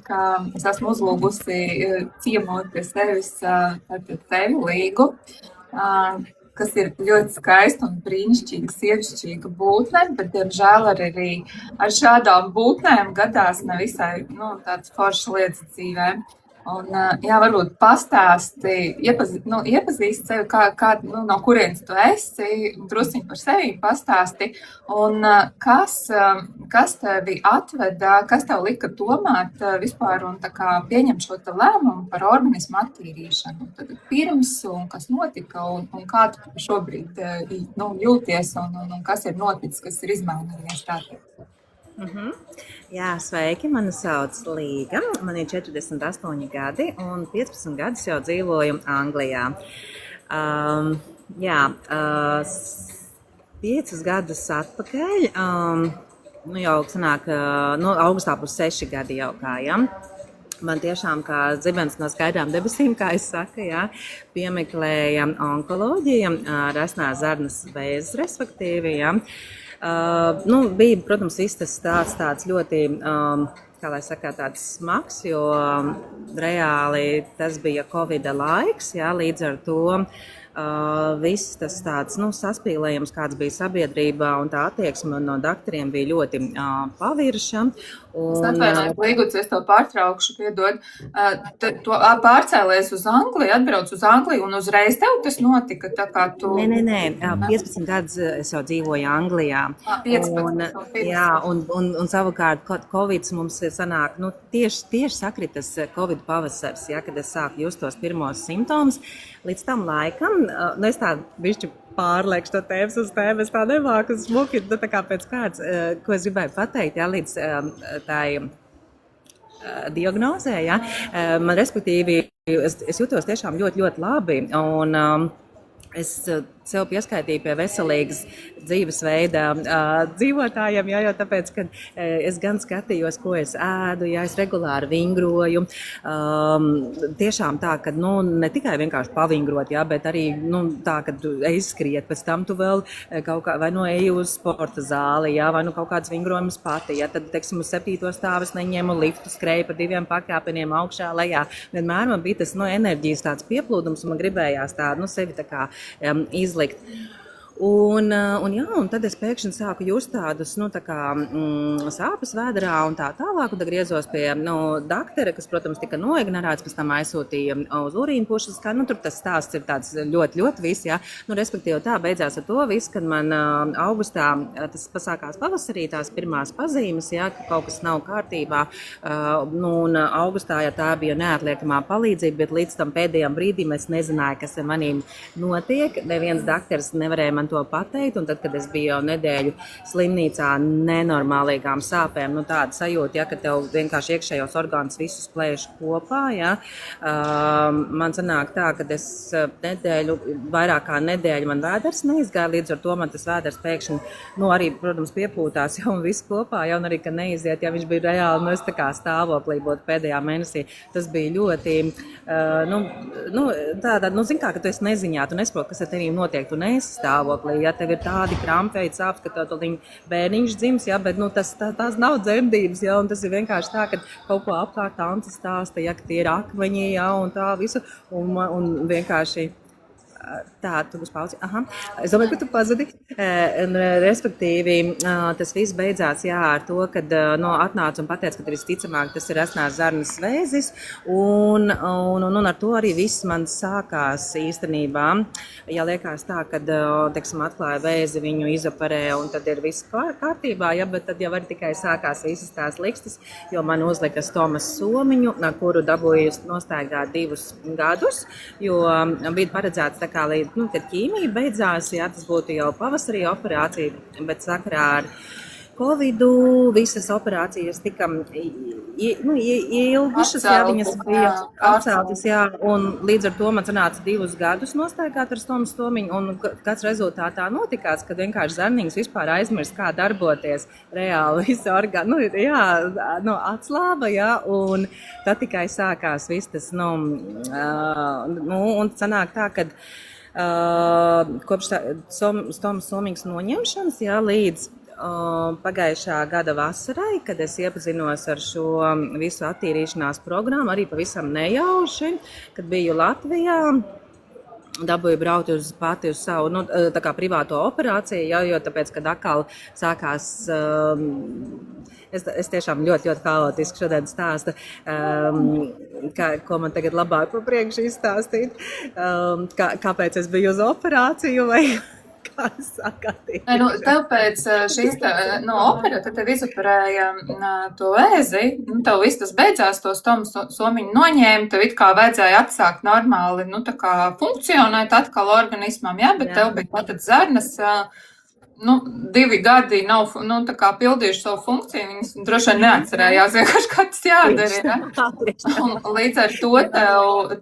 ka es esmu uzlūgusi ciemot pie sevis tevi Līgu, kas ir ļoti skaista un brīnišķīga, sievišķīga būtne, bet, diemžēl, arī ar šādām būtnēm gadās nevisai tādas foršas lietas dzīvē. Un, jā, varbūt pastāsti, iepazīsti sevi, no kurienes tu esi, drusciņi par sevi pastāsti, un kas tevi atveda, kas tev lika domāt vispār un tā kā pieņemt šo te lēmumu par organismu attīrīšanu. Tad pirms, un kas notika, un kā tu šobrīd jūties, un kas ir noticis, kas ir izmainījies tātad. Jā, sveiki, mani sauc Līga, man ir 48 gadi un 15 gadus jau dzīvoju Anglijā. 5 gadus atpakaļ, jau sanāk, augustā būs 6 gadi jau kā, ja? Man tiešām kā zibens no skaidrām debesīm, kā es saku, ja, piemeklēja onkoloģija, resnās zarnas vēzis, respektīvi, ja. Bija, protams, viss tas tāds ļoti, kā lai saka, tāds smags, jo reāli tas bija Covida laiks, jā, līdz ar to viss tas tāds saspīlējums, kāds bija sabiedrībā, un tā attieksme no doktoriem bija ļoti pavirša. Es atvainojos, Līguts, es tev pārtraukšu, piedod. Tu pārcēlies uz Angliju, atbrauc uz Angliju, un uzreiz tev tas notika, tā kā tu... Nē, 15 gadus es jau dzīvoju Anglijā. 15. Jā, un savukārt Covid mums sanāk, tieši sakritas Covid pavasars, ja, kad es sāku just tos pirmos simptomus. Līdz tam laikam, es tā bišķi pārliekšu to tēmas uz tēmu, es tā nemāku smuki, tā kā pēc kāds, ko es gribēju pateikt, ja, līdz tai diagnozē, ja. Man, respektīvi, es jutos tiešām ļoti, ļoti labi, un es sev pieskaitīju pie veselīgas dzīvesveida dzīvotājiem, jo tāpēc, ka es gan skatījos, ko es ēdu, ja es regulāri vingroju. Tiešām tā, ka ne tikai vienkārši pavingrot, ja, bet arī tā, ka tu izskriet, pēc tam tu vēl kaut kā, vai eji uz sporta zāli, ja, vai kaut kāds vingrojums pati, ja, tad, teiksim, uz 7. stāvu es neņēmu liftu, skrēju pa 2 pakāpieniem augšā, lejā. Vienmēr man bija tas enerģijas tāds pieplūdums, un man gribējās tādu sevi tā kā izlikt. Un tad es pēkšņi sāku just tādus sāpes vēderā un tā tālāk, un tad griezos pie doktora, kas, protams, tika noignorēts, pēc tam aizsūtīja uz urīnpušas, kā tur tas stāsts ir tāds ļoti, ļoti viss, jā. Respektīvi tā beidzās ar to viss, kad man augustā, tas pasākās pavasarī, tās pirmās pazīmes, jā, ka kaut kas nav kārtībā, un augustā, ja tā bija neatliekamā palīdzība, bet līdz tam pēdējām brīdīm es nezināju, kas ar manīm notiek, neviens doktors nevarēja man to pateikt, un tad, kad es biju jau nedēļu slimnīcā nenormālīgām sāpēm, tāda sajūta, ja, ka tev vienkārši iekšējos orgānus visus plēš kopā, ja. Man sanāk tā, ka es vairāk kā nedēļu man vēders neizgāja, līdz ar to man tas vēders pēkšņi, arī, protams, piepūtās jau un viss kopā, ja, un arī, ka neiziet, ja viņš bija reāli, es tā kā stāvoklī būtu pēdējā mēnesī, tas bija ļoti, tāda, zin kā, ka tu esi neziņā, tu nesaproti, kas ar tevi notiek, tu neesi stāvoklī. Ja tev ir tādi krampēji sāpes, ka tev bērniņš dzims, ja, bet tās nav dzemdības, ja, un tas ir vienkārši tā, ka kaut ko apkārt tante stāsta, ja, ka tie ir akmeņi, ja, un tā visu, un vienkārši tā, tu būs pauzi. Aha. Es domāju, ka tu pazudi. Respektīvi, tas viss beidzās ar to, kad atnāca un pateica, ka visticamāk tas ir resnās zarnas vēzis, un ar to arī viss man sākās īstenībā. Ja liekas tā, kad, teiksim, atklāja vēzi, viņu izoperē, un tad ir viss kārtībā, ja, bet tad jau arī tikai sākās visas tās likstas, jo man uzlika stomas somiņu, kuru dabūju nostaigāt 2 gadus, jo bija paredzēts tā kā līdz, kad ķīmija beidzās, jā, tas būtu jau pavasarī operācija, bet sakarā ar Covidu visas operācijas tika ilgušas, jā, viņas bija atceltas, jā, un līdz ar to man sanāca 2 gadus nostaigāt ar stomiņu, un kāds rezultātā notikās, kad vienkārši zarniņas vispār aizmirst, kā darboties reāli visu orgānu, atslāba, jā, un tad tikai sākās viss tas, un sanāk tā, kad kopš stomas somiņas noņemšanas, jā, līdz pagājušā gada vasarai, kad es iepazinos ar šo visu attīrīšanās programmu, arī pavisam nejauši, kad biju Latvijā. Dabūju braukt pati uz savu tā kā privāto operāciju, jo tāpēc, kad atkal sākās, es tiešām ļoti haotiski šodien stāstu, ko man tagad labāk pa priekšu izstāstīt, kāpēc es biju uz operāciju vai... Tev pēc šīs opera, tad tev izoperēja to vēzi, tev viss tas beidzās, to somiņu noņēma, tev it kā vajadzēja atsākt normāli, tā kā funkcionēt atkal organismam, bet tev bija tātad zarnas, 2 gadi nav, tā kā pildījuši savu funkciju, viņas droši vien neatcerējās, vienkārši kā tas jādara, Un līdz ar to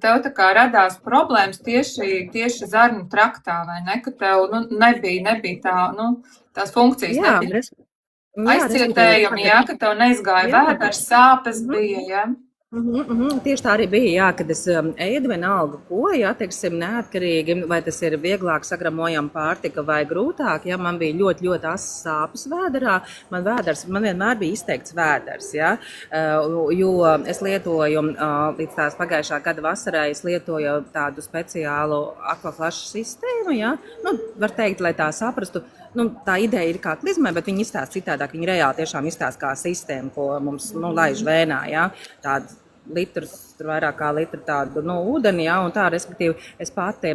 tev tā kā radās problēmas tieši zarnu traktā, vai ne, ka tev, nebija tā, tās funkcijas nebija. Aizcietējumi, ka tev neizgāja vēders, sāpes bija, Tieši tā arī bija, kad es ēdu vienalga ko, teiksim, neatkarīgi, vai tas ir vieglāk sagramojama pārtika vai grūtāk, man bija ļoti asas sāpes vēderā, man vienmēr bija izteikts vēders, jo es lietoju, līdz tās pagājušā gada vasarai, es lietoju tādu speciālu akvaflašu sistēmu, var teikt, lai tā saprastu, tā ideja ir kā klizmai, bet viņi izstāsta citādāk, viņi reāli tiešām izstāsta kā sistēma, ko mums, laiž vēnā, tādu litrus, tur vairāk kā litru tādu, ūdeni, un tā, respektīvi, es pati,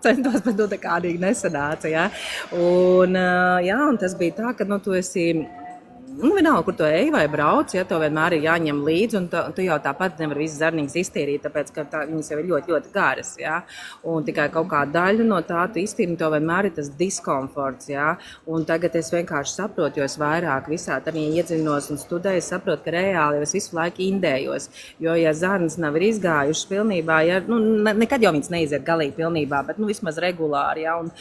centos, bet tā kādīgi nesanāca, un tas bija tā, ka, tu esi, vienalga, kur tu ej vai brauc, tev vienmēr ir jāņem līdzi, un tu jau tāpat nevar visas zarnīgas iztīrīt, tāpēc, ka viņas jau ir ļoti garas, un tikai kaut kāda daļa no tā tu iztīri, tev vienmēr ir tas diskomforts, un tagad es vienkārši saprotu, jo es vairāk visā tādā iedziļinos un studēju, saprotu, ka reāli es visu laiku indējos, jo, ja zarnas nav izgājušas pilnībā, nekad jau viņas neiziet galīgi pilnībā, bet, vismaz regulāri, un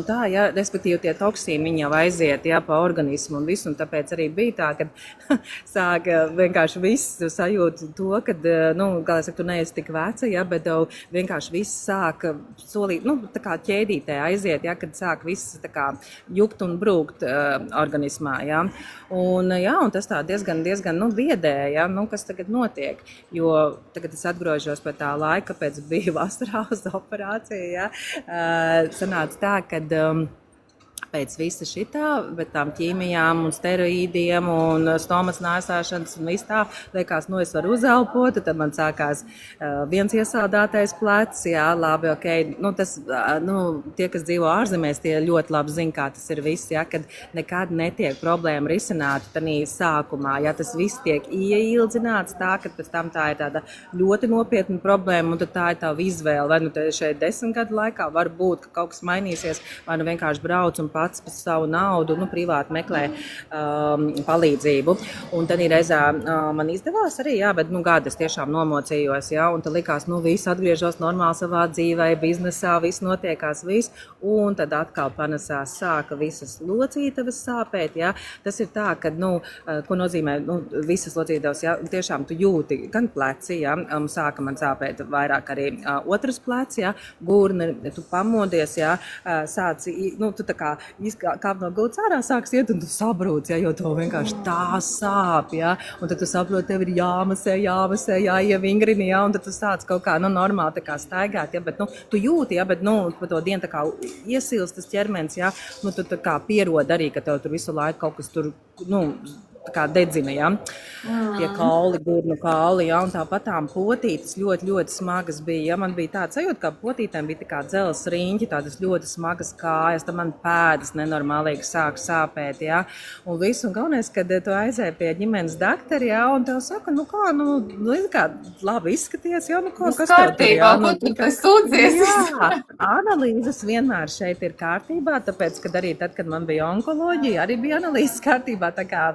tā, respektīvi tie toksīni, viņi jau aiziet, pa organismu un visu, un tāpēc arī bija tā, ka sāk vienkārši viss sajūt to, kad, kā es saku, tu neesi tik veca, bet vienkārši viss sāk solīt, tā kā ķēdītē aiziet, kad sāk viss tā kā jukt un brūkt organismā, Un tas tā diezgan biedē, kas tagad notiek, jo tagad es atgrožos pie tā laika, pēc biju vasarā uz operāciju, sanāca tā, kad pēc visa šitā, bet tām ķīmijām un steroīdiem un stomas nēsāšanas un viss tā, liekas, es varu uzelpot, tad man sākās viens iesaldātais plecs, labi, tas, tie, kas dzīvo ārzemēs, tie ļoti labi zina, kā tas ir viss, kad nekad netiek problēma risināta tanī sākumā, tas viss tiek ieildzināts tā, ka pēc tam tā ir tāda ļoti nopietna problēma, un tad tā ir tava izvēle, vai šeit 10 gadu laikā var būt, ka kaut kas mainīsies, vai vienkārši brauc un pats par savu naudu, privāti meklē palīdzību. Un tad reizē man izdevās arī, bet gadu es tiešām nomocījos, un tad likās, viss atgriežos normāli savā dzīvē, biznesā, viss notiekās, viss, un tad atkal panesās, sāka visas locītavas sāpēt, Tas ir tā, ka, ko nozīmē, visas locītavas, tiešām tu jūti gan pleci, sāka man sāpēt vairāk arī otras pleci, gurni, tu pamodies, sāc, tu tā kā kāp no gultas ārā sāks iet, un tu sabrūc, jo to vienkārši tā sāp, un tad tu saproti, tev ir jāmasē, jāievingrini, un tad tu sāc kaut kā, normāli tā kā staigāt, bet, tu jūti, bet, pa to dienu tā kā iesilst tas ķermenis, tu tā kā pierod arī, ka tev tur visu laiku kaut kas tur, tā kā dedzina, tie kauli, gurnu kauli, un tāpat tām potītes ļoti smagas bija, man bija tāds sajūta, ka potītēm bija tā kā dzelzs riņķi, tādas ļoti smagas kājas, tad man pēdas nenormālīgi sāk sāpēt, un viss, un galvenais, kad tu aizēji pie ģimenes daktari, un tev saka, kā labi izskaties, kas kārtībā, ko tu sūdzies? Analīzes vienmēr šeit ir kārtībā, tāpēc, kad arī tad, kad man bija onkoloģija, arī bija analīzes kārtībā, tā kā,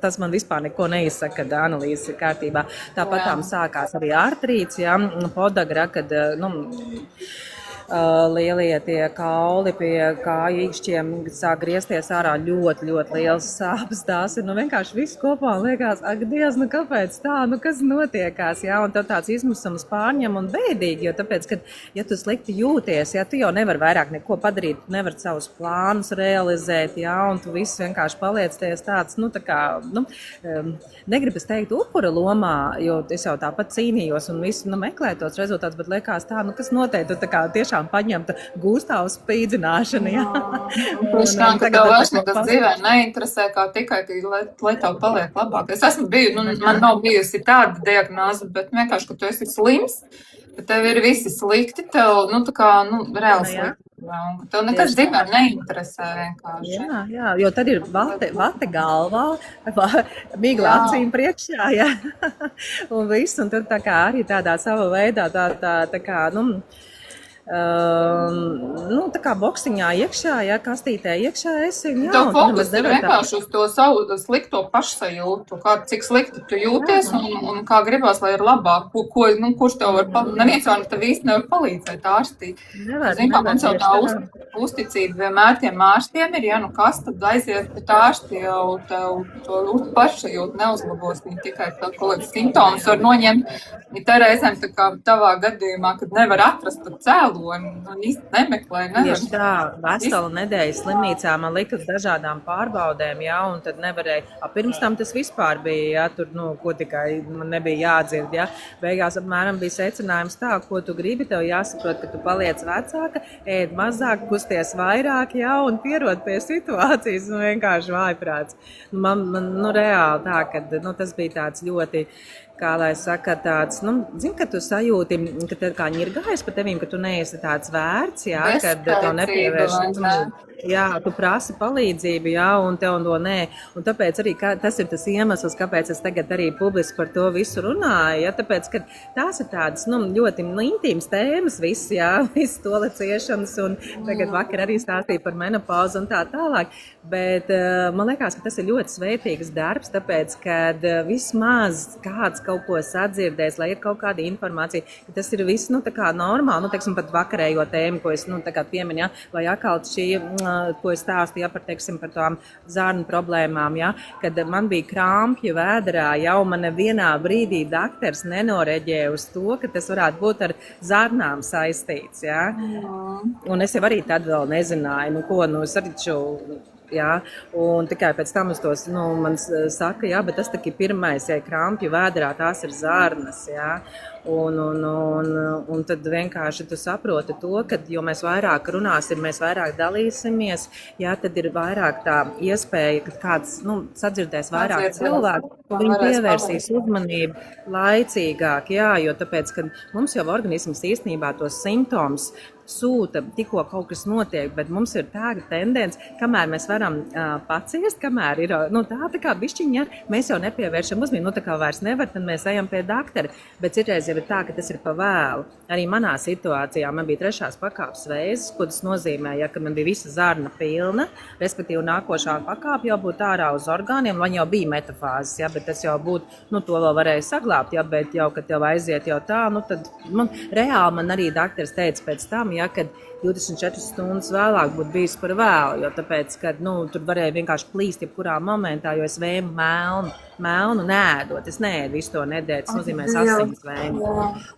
tas man vispār neko neizsaka, kad analīzes ir kārtībā. Tāpat tām sākās arī artrīts, podagra, kad, lielie tie kauli pie kāju īkšķiem sāk griezties ārā ļoti, ļoti liels sāpes. Tās ir vienkārši viss kopā un liekas, ak, Dievs, kāpēc tā, kas notiekās, jā, un tad tāds izmisums pārņem un bēdīgi, jo tāpēc, ka, ja tu slikti jūties, jā, tu jau nevar vairāk neko padarīt, tu nevar savus plānus realizēt, jā, un tu viss vienkārši paliecies tāds, negribas teikt upura lomā, jo es jau tāpat cīnījos un visu meklēju tos rezultātus, bet liekas tā, kas noteikti tu tā kā tiešām paņemta gūstā uz spīdzināšanu. Jā. Tieši tā, ka tev vairs nekas dzīvē neinteresē, kā tikai, lai tev paliek labāk. Es esmu man nav bijusi tāda diagnoze, bet vienkārši, ka tu esi slims, ka tev ir visi slikti, tev, reāli slikti. Tev nekas dzīvē neinteresē vienkārši. Jā, jo tad ir vate galvā, migla acīm priekšā, jā. Un viss, un tur tā kā arī tādā sava veidā, tā kā, tā kā boksiņā iekšā, jā, kastītē iekšā esi. Jā, tev fokus ir vienkārši uz to savu slikto pašsajūtu, cik slikti tu jūties un kā gribās, lai ir labāk, kurš tev var palīdzēt. Neviens jau tev īsti nevar palīdzēt ārstīt. Mums jau tā uzticība vienmēr tiem ārstiem ir, ja kas tad aiziet pret ārsti, jau tev to pašsajūtu neuzlabos, viņi tikai kaut kādas simptomas var noņemt. Ja te reizēm tā kā tavā gadījumā, kad nevar atrast to cēloni un īsti nemeklē. Tieši tā, vesela nedēļa slimnīcā man lika uz dažādām pārbaudēm, jā, un tad nevarēja. Pirms tam tas vispār bija, jā, tur, ko tikai man nebija jādzird, jā. Beigās apmēram bija secinājums tā, ko tu gribi, tev jāsaprot, ka tu paliec vecāka, ēd mazāk, kusties vairāk, jā, un pierod pie situācijas, un vienkārši vājprāts. Man reāli tā, ka tas bija tāds ļoti, kā lai saka, tāds, zini, ka tu sajūti, ka tev kā ņirgājas pa tevīm, ka tu neesi tāds vērts, jā, kad tev nepievērš, jā, tu prasi palīdzību, jā, un tev to nē, un tāpēc arī tas ir tas iemesls, kāpēc es tagad arī publiski par to visu runāju, jā, tāpēc, ka tās ir tādas, ļoti intīmas tēmas, viss, jā, viss tola ciešanas, un tagad vakar arī stāstīja par menopauzu un tā tālāk, bet man liekas, ka tas ir ļoti svētīgs darbs, tāpēc, kad vismaz kāds kaut ko sadzirdēs, lai ir kaut kāda informācija, ka tas ir viss, tā kā normāli, teiksim, pat vakarējo tēmu, ko es, tā kā pieminu, jā, vai atkal šī, ko es stāstīju, par tām zarnu problēmām, jā, kad man bija krampju vēderā, jau man nevienā brīdī daktars nenoreģēja uz to, ka tas varētu būt ar zarnām saistīts, jā. Un es jau arī tad vēl nezināju, es arī jā, un tikai pēc tam es tos, man saka, jā, bet tas tā ir pirmais, ja krampju vēderā, tās ir zarnas, jā, un tad vienkārši tu saproti to, ka, jo mēs vairāk runāsim, mēs vairāk dalīsimies, jā, tad ir vairāk tā iespēja, ka kāds, sadzirdēs vairāk cilvēku, viņi pievērsīs uzmanību laicīgāk, jā, jo tāpēc, ka mums jau organisms īstenībā tos simptomus sūta, tikko kaut kas notiek, bet mums ir tāda tendence, kamēr mēs varam paciest, kamēr ir, tā kā bišķiņa, mēs jau nepievēršam uzmanību, tā kā vairs nevar, tad mēs ejam pie daktara, bet citreiz jau ir tā, ka tas ir pa vēlu. Arī manā situācijā man bija 3. pakāpes vēzis, ko tas nozīmē, ja, ka man bija visa zarna pilna, respektīvi nākošā pakāpe jau būtu ārā uz orgāniem, man jau bija metafāzes, ja, bet tas jau būtu, to vēl varēja saglābt, ja, bet jau, kad tev aiziet jau tā, tad reāli man arī daktars teica pēc tam, ja, kad 24 stundas vēlāk būtu bijis par vēlu, jo tāpēc, kad, tur varēja vienkārši plīst jebkurā momentā, jo es vēmu melnu nēdot, es neēdu visu to nedēļu, tas nozīmē asins vēmu.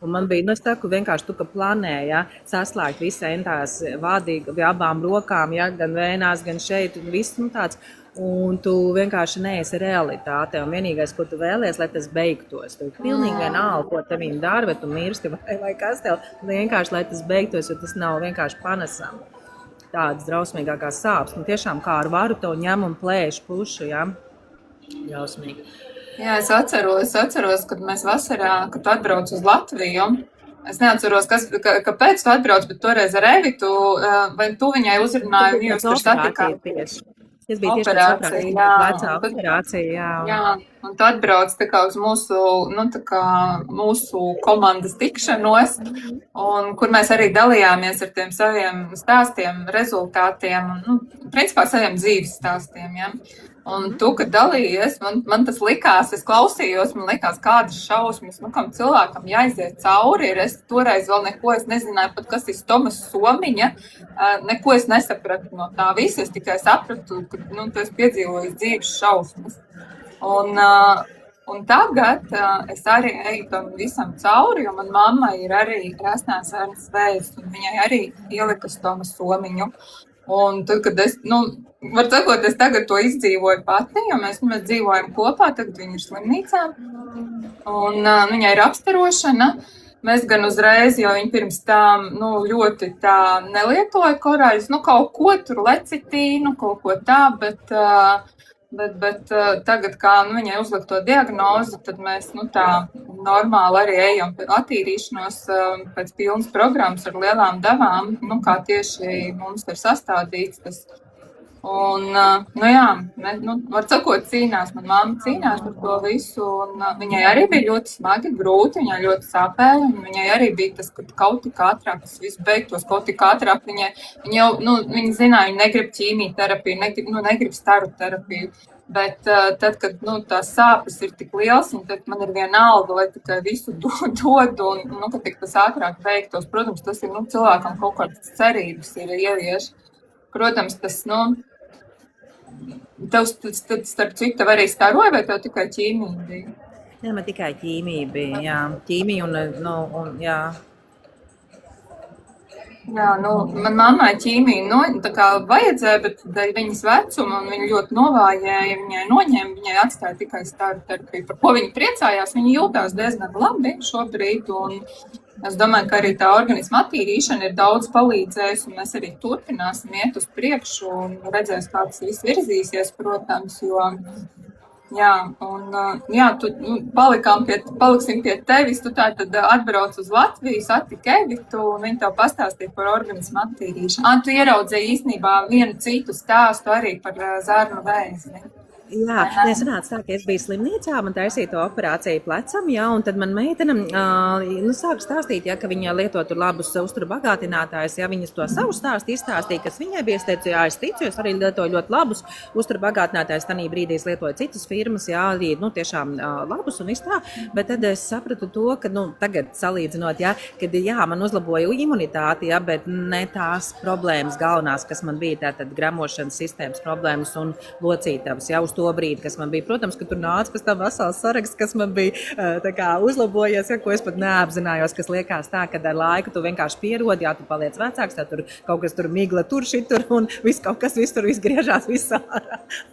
Un man bija, es saku, vienkārši tu, ka planēja, ja, saslēgt visu entās vādīgi abām rokām, ja, gan vēnās, gan šeit, un viss, tāds. Un tu vienkārši neesi realitāte. Un vienīgais, ko tu vēlies, lai tas beigtos. Tu pilnīgi vienalga, ko tevīm dara, vai tu mirsti, vai kas tev. Vienkārši, lai tas beigtos, jo tas nav vienkārši panesam. Tādas drausmīgākās sāpes. Un tiešām kā ar varu tev ņem un plēš pušu, ja? Drausmīgi. Jā, es atceros, kad mēs vasarā, kad tu atbrauc uz Latviju, es neatceros, kāpēc tu atbrauc, bet toreiz ar Evitu, vai tu viņai uzrunāji, un jūs tur satikāt? Tas bija tieši vecā operācija, jā. Un tu atbrauc tā kā uz mūsu komandas tikšanos, un kur mēs arī dalījāmies ar tiem saviem stāstiem, rezultātiem, principā saviem dzīves stāstiem, ja. Un tu, kad dalījies, man tas likās, es klausījos, man likās, kādas šausmas, kam cilvēkam jāiziet cauri. Es toreiz vēl neko, es nezināju pat, kas ir Tomas Somiņa, neko es nesapratu no tā visa, es tikai sapratu, ka, tu esi piedzīvojis dzīves šausmas. Un tagad es arī eju tam visam cauri, jo man mamma ir arī krāsnās ārnas vēzis, un viņai arī ielikas Tomas Somiņu. Un tad, kad es, var sakot, es tagad to izdzīvoju pati, jo mēs dzīvojam kopā, tagad viņa ir slimnīcā, un viņai ir apstarošana. Mēs gan uzreiz, jo viņa pirms tam ļoti tā nelietoja korāļus, kaut ko tur lecitīnu, kaut ko tā, bet tagad, kā viņai uzlikt to diagnozi, tad mēs tā normāli arī ejam attīrīšanos pēc pilnas programmas ar lielām devām, kā tieši mums ir sastādīts tas. Un, var sakot, cīnās, man mamma cīnās par to visu, un viņai arī bija ļoti smagi, grūti, viņai ļoti sāpēja, un viņai arī bija tas, ka kaut tik ātrāk tas viss beigtos, kaut tik ātrāk viņa jau, viņa zināja, viņa negrib ķīmijterapiju, negrib staru terapiju, bet tad, kad, tās sāpes ir tik liels, un tad man ir vienalga, lai tikai visu dod, un, ka tik tas ātrāk beigtos, protams, tas ir, cilvēkam kaut kādas cerības ir ievieš. Protams, tas, tev starp citu, tev arī staroja, vai tev tikai ķīmija bija? Jā, man tikai ķīmija bija, jā. Ķīmija un jā. Jā, man mammai ķīmija, tā kā vajadzēja, bet dēļ viņas vecuma, un viņa ļoti novājēja, viņai noņēma, viņai atstāja tikai staru terapiju, par ko viņa priecājās, viņa jūtās diezgan labi šobrīd, un es domāju, ka arī tā organisma attīrīšana ir daudz palīdzējusi, un mēs arī turpināsim iet uz priekšu un redzēs, kā tas viss virzīsies, protams, jo, paliksim pie tevis, tu tātad atbrauc uz Latviju, satiki Evitu, un viņi tev pastāstīja par organismu attīrīšanu. Tu ieraudzīji īstenībā vienu citu stāstu arī par zarnu vēzi. Jā, es runāju tā, ka es biju slimnīcā, man taisīja to operāciju plecam, un tad man meitene sāka stāstīt, ka viņa lieto tur labus uzturu bagātinātājus, viņas to savu stāstu izstāstīja, kas viņai bija, es teicu, es ticu, es arī lietoju ļoti labus uzturu bagātinātājus, tanī brīdī es lietoju citas firmas, arī, tiešām labus un viss tā, bet tad es sapratu to, ka, tagad salīdzinot, kad, man uzlaboja imunitāti, bet ne tās problēmas galvenās, kas man bija, tātad gramošanas sistēmas problēmas un locītavas, uz to brīdi, kas man bija. Protams, ka tur nāca pēc tam vesels saraksts, kas man bija uzlabojies, ko es pat neapzinājos, kas liekas tā, ka ar laiku tu vienkārši pierodi, tu paliec vecāks, tā tur kaut kas tur migla tur šitur un viss kaut kas viss tur griežās visā.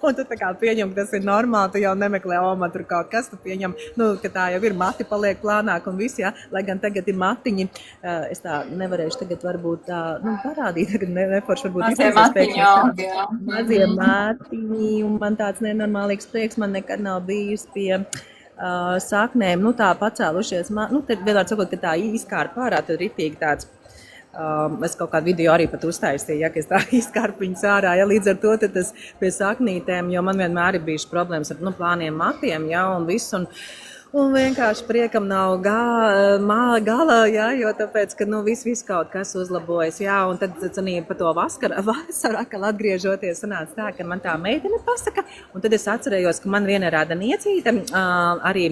Un tu tā kā pieņem, ka tas ir normāli, tu jau nemeklē, man tur kaut kas, tu pieņem, ka tā jau ir mati paliek plānāk un viss, lai gan tagad ir matiņi. Es tā nevarēšu tagad varbūt tā, parādīt, tagad neforši varbūt mazie matiņi, un man tāds nenormālīgs prieks, man nekad nav bijis pie saknēm, tā pacēlušies, te vienmēr sakot, ka tā izkārpa ārā, tad ritīgi tāds, es kaut kādu video arī pat uztaisīju, ka es tā izkārpu viņas ārā, līdz ar to tas pie saknītēm, jo man vienmēr ir bijušas problēmas ar, plāniem matiem, un viss, un vienkārši priekam nav gala, jo tāpēc, ka viss kaut kas uzlabojas, un tad pa to vasaru atkal atgriežoties sanāca tā, ka man tā meitene pasaka, un tad es atcerējos, ka man viena rāda niecīte arī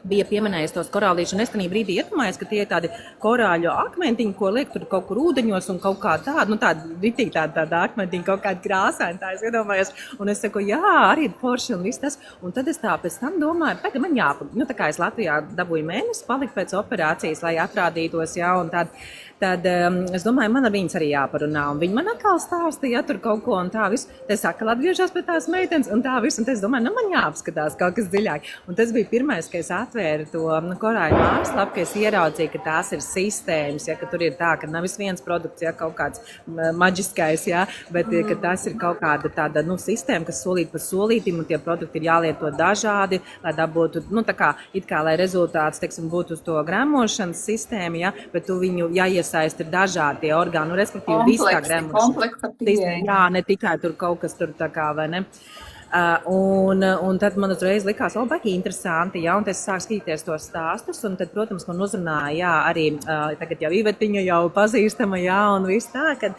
bija pieminējis tos korālīšus, un es tajā brīdī iedomājos, ka tie ir tādi korāļu akmentiņi, ko liek tur kaut kur ūdeņos un kaut kā tāda, tāda akmentiņa, kaut kāda krāsaina, tā es iedomājos, un es saku, arī forši un viss tas, un tad es tā pēc tam domāju, pagaid, man jāpag, tā kā es Latvijā dabūju mēnesi, paliku pēc operācijas, lai atrādītos, un tad es domāju, man ar viņas arī jāparunā, un viņi man atkal stāstīja, tur kaut ko un tā viss, es atkal atgriežos pie tās meitenes un tā viss, un es domāju, man jāapskatās kaut kas dziļāk, un tas bija pirmais, ka es atvēru to korāļu mājaslapu, ka es ieraudzīju, ka tās ir sistēmas, ka tur ir tā, ka nevis viens produkts, kaut kāds maģiskais, bet ka tas ir kaut kāda tāda, sistēma, kas solīt pa solītim, un tie produkti ir jālieto dažādi, lai dabūtu, tā kā, it kā, lai rezultāts, teiksim, būtu uz to gramošanas sistēmu, bet tu viņu jāiesaisti ir dažādi tie orgāni, respektīvi viss tā gramošana. Kompleksa pieeja. Jā, ne tikai tur kaut kas tur tā kā, vai ne? Un tad man uzreiz likās, baigi interesanti, ja, un es sāku skatīties tos stāstus, un tad, protams, man uzrunāja, jā, arī tagad jau Ivetiņa jau pazīstama, jā, un viss tā, kad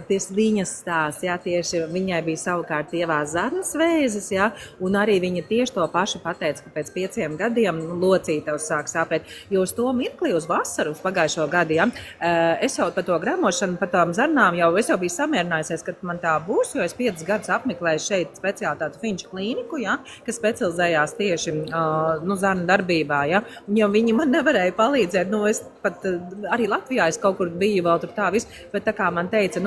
tieši viņas stāsts, jā, tieši viņai bija savukārt ievās zarnas vēzis, jā, un arī viņa tieši to pašu pateica, ka pēc 5 gadiem locītavs sāk sāpēt, jo uz to mirkli, uz vasaru, uz pagājušo gadu, jā, es jau par to gramošanu, par tām zarnām es jau biju samierinājusies, ka man tā būs, jo es 5 gadus apmeklēju šeit speciāli tādu Finču klīniku, ja, kas specializējās tieši zarnu darbībā. Ja, un jau viņi man nevarēja palīdzēt. Es pat arī Latvijā es kaut kur biju vēl tur tā viss, bet tā kā man teica,